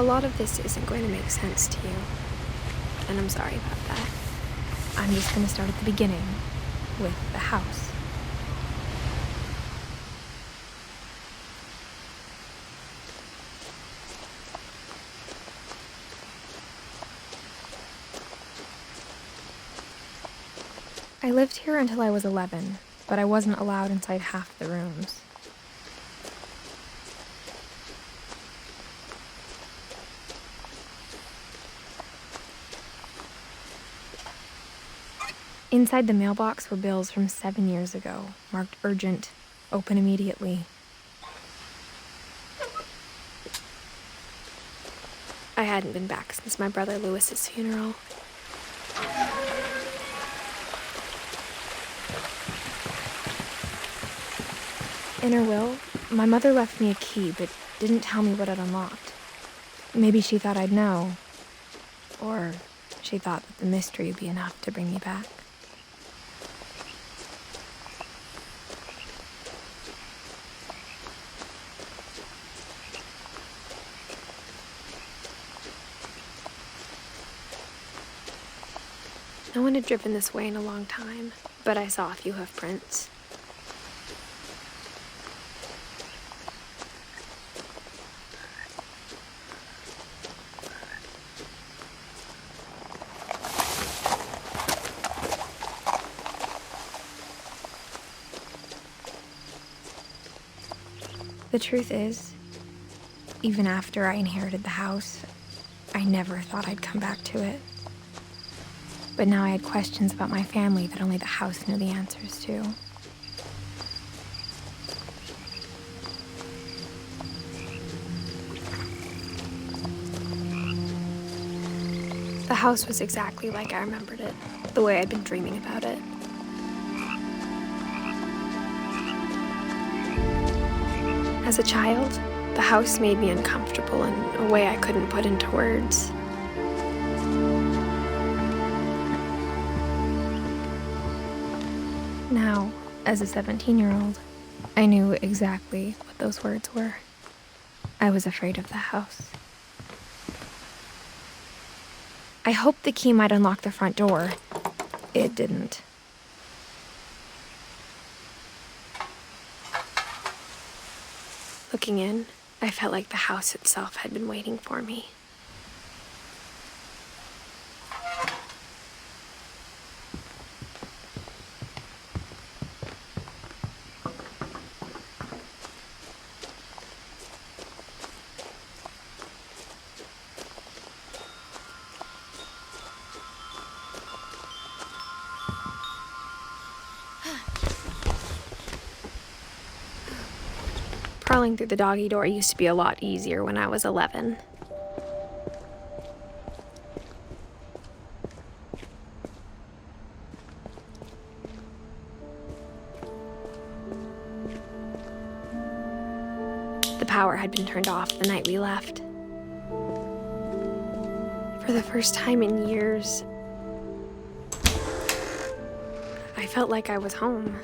A lot of this isn't going to make sense to you, and I'm sorry about that. I'm just going to start at the beginning, with the house. I lived here until I was 11, but I wasn't allowed inside half the rooms. Inside the mailbox were bills from 7 years ago, marked urgent, open immediately. I hadn't been back since my brother Lewis's funeral. In her will, my mother left me a key, but didn't tell me what it unlocked. Maybe she thought I'd know. Or she thought that the mystery would be enough to bring me back. No one had driven this way in a long time, but I saw a few hoof prints. The truth is, even after I inherited the house, I never thought I'd come back to it. But now I had questions about my family that only the house knew the answers to. The house was exactly like I remembered it, the way I'd been dreaming about it. As a child, the house made me uncomfortable in a way I couldn't put into words. Now, as a 17-year-old, I knew exactly what those words were. I was afraid of the house. I hoped the key might unlock the front door. It didn't. Looking in, I felt like the house itself had been waiting for me. Crawling through the doggy door used to be a lot easier when I was 11. The power had been turned off the night we left. For the first time in years, I felt like I was home.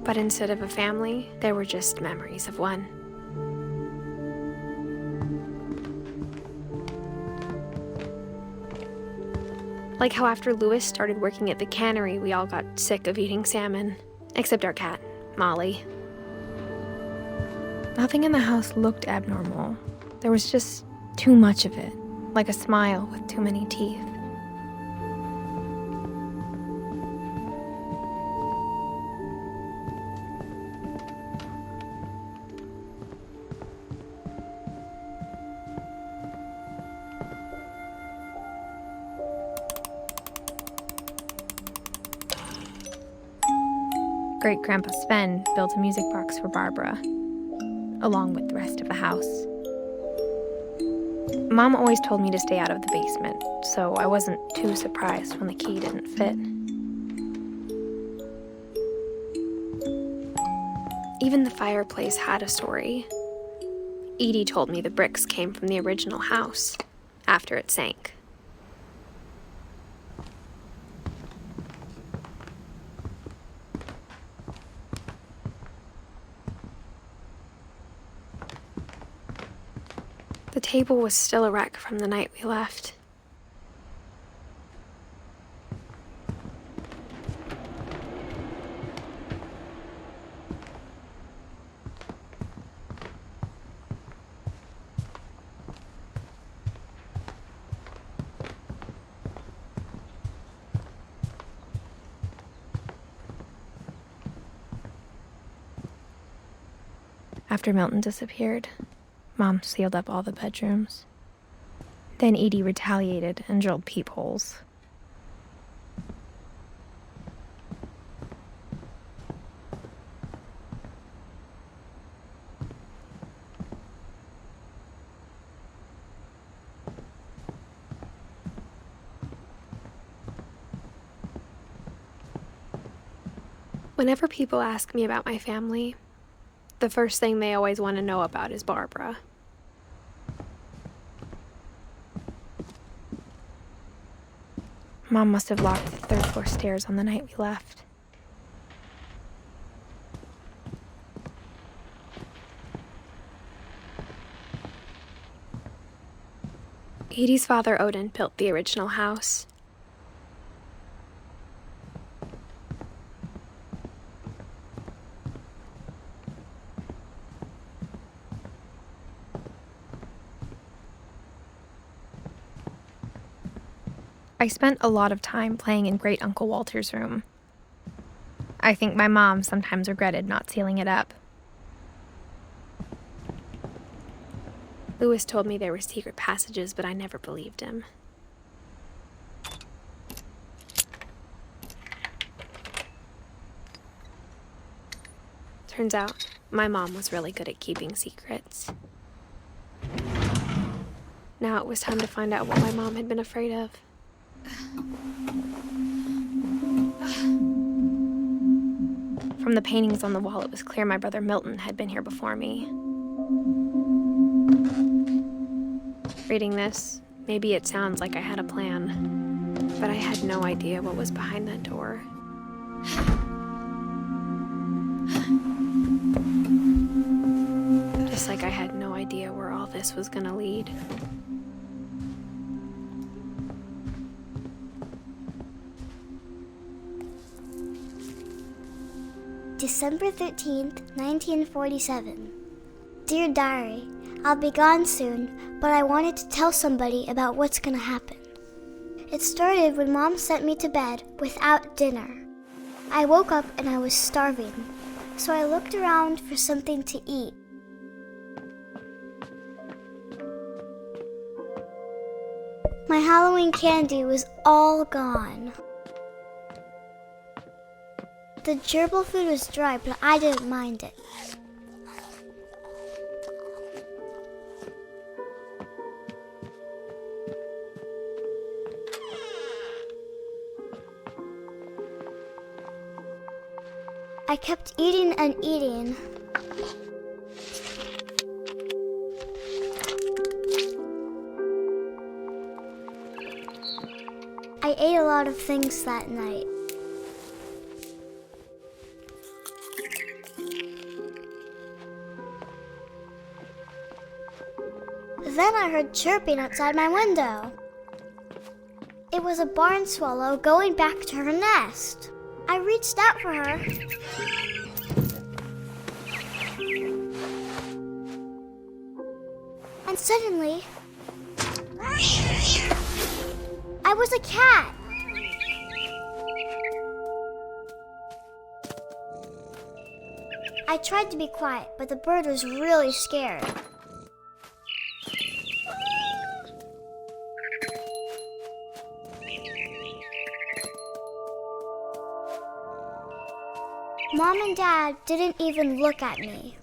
But instead of a family, there were just memories of one. Like how after Lewis started working at the cannery, we all got sick of eating salmon. Except our cat, Molly. Nothing in the house looked abnormal. There was just too much of it, like a smile with too many teeth. Great-Grandpa Sven built a music box for Barbara, along with the rest of the house. Mom always told me to stay out of the basement, so I wasn't too surprised when the key didn't fit. Even the fireplace had a story. Edie told me the bricks came from the original house, after it sank. table was still a wreck from the night we left. After Milton disappeared, Mom sealed up all the bedrooms. Then Edie retaliated and drilled peepholes. Whenever people ask me about my family, the first thing they always want to know about is Barbara. Mom must have locked the third floor stairs on the night we left. Edie's father, Odin, built the original house. I spent a lot of time playing in Great Uncle Walter's room. I think my mom sometimes regretted not sealing it up. Lewis told me there were secret passages, but I never believed him. Turns out, my mom was really good at keeping secrets. Now it was time to find out what my mom had been afraid of. From the paintings on the wall, it was clear my brother Milton had been here before me. Reading this, maybe it sounds like I had a plan, but I had no idea what was behind that door. Just like I had no idea where all this was gonna lead. December 13th, 1947. Dear Diary, I'll be gone soon, but I wanted to tell somebody about what's gonna happen. It started when Mom sent me to bed without dinner. I woke up and I was starving, so I looked around for something to eat. My Halloween candy was all gone. The gerbil food was dry, but I didn't mind it. I kept eating and eating. I ate a lot of things that night. Then I heard chirping outside my window. It was a barn swallow going back to her nest. I reached out for her. And suddenly, I was a cat. I tried to be quiet, but the bird was really scared. Mom and Dad didn't even look at me.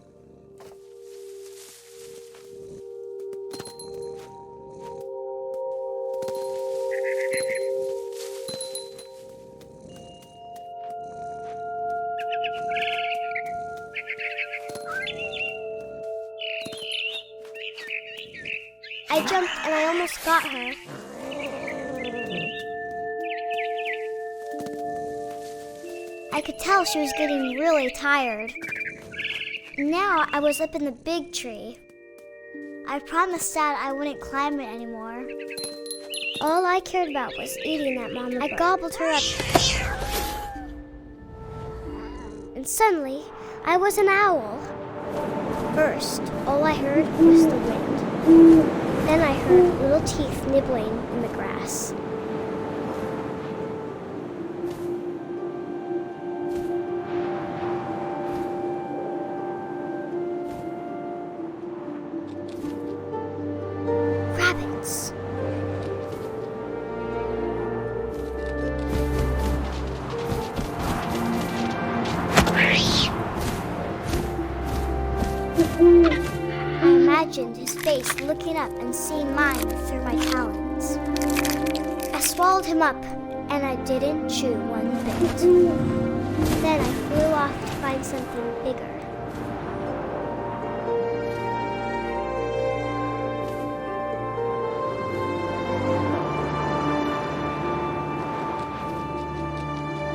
I jumped and I almost got her. I could tell she was getting really tired. Now I was up in the big tree. I promised Dad I wouldn't climb it anymore. All I cared about was eating that mama bird. I gobbled her up. And suddenly, I was an owl. First, all I heard was the wind. Then I heard little teeth nibbling in the grass. Rabbits. I imagined his face looking up and seeing mine through my talons. I swallowed him up, and I didn't chew one bit. Then I flew off to find something bigger.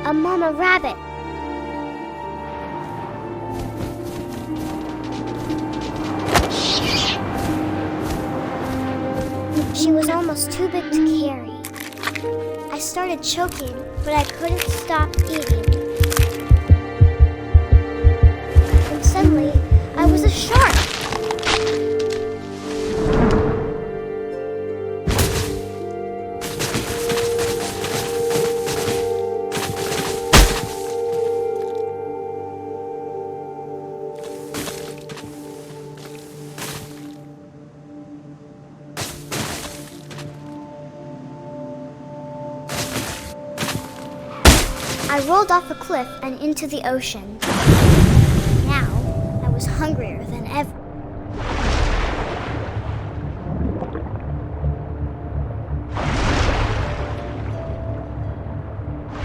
A mama rabbit. She was almost too big to carry. I started choking, but I couldn't stop eating. And suddenly, I was a shark. I rolled off a cliff and into the ocean. Now, I was hungrier than ever.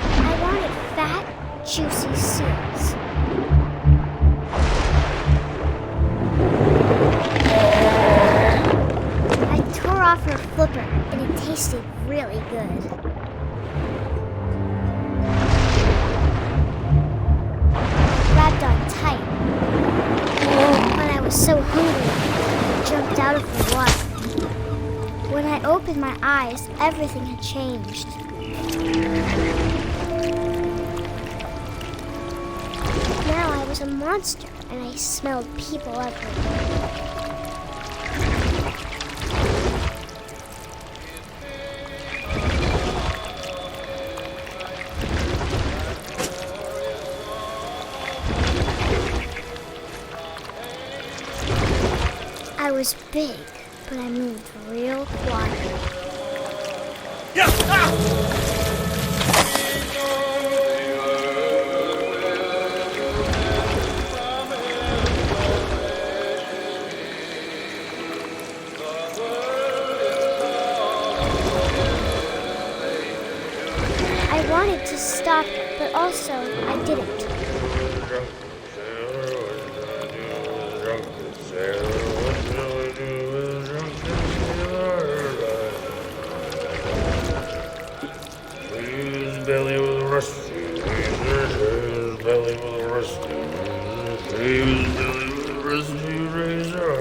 I wanted fat, juicy seals. I tore off her flipper, and it tasted really good. On tight. When I was so hungry, I jumped out of the water. When I opened my eyes, everything had changed. Now I was a monster, and I smelled people everywhere. I was big, but I moved real quiet. I wanted to stop, but also I didn't. Belly with a rusty, his belly with a rusty, his belly with a rusty razor.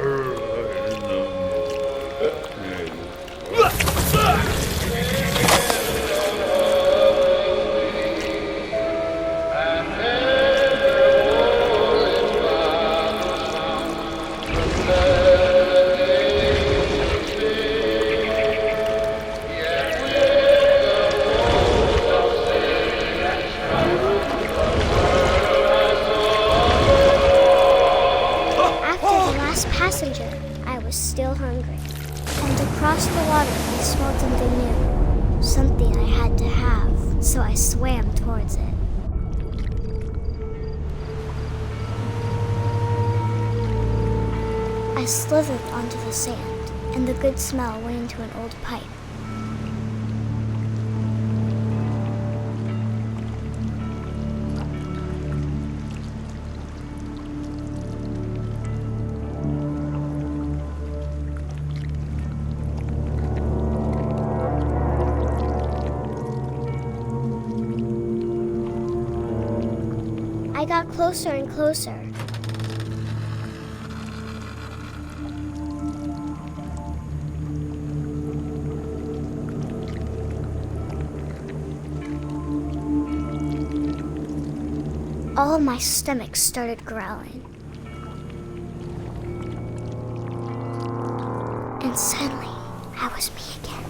Passenger, I was still hungry. And across the water, I smelled something new. Something I had to have, so I swam towards it. I slithered onto the sand, and the good smell went into an old pipe. I got closer and closer. all of my stomach started growling. And suddenly, I was me again.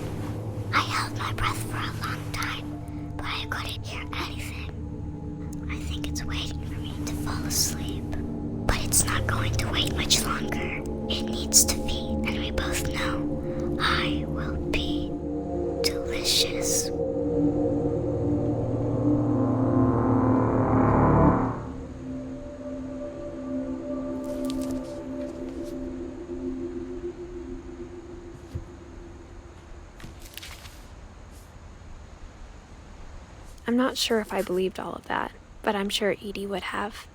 I held my breath for a long time, but I couldn't hear anything. I think it's waiting for me to fall asleep. But it's not going to wait much longer. It needs to feed, and we both know I will be delicious. I'm not sure if I believed all of that, but I'm sure Edie would have.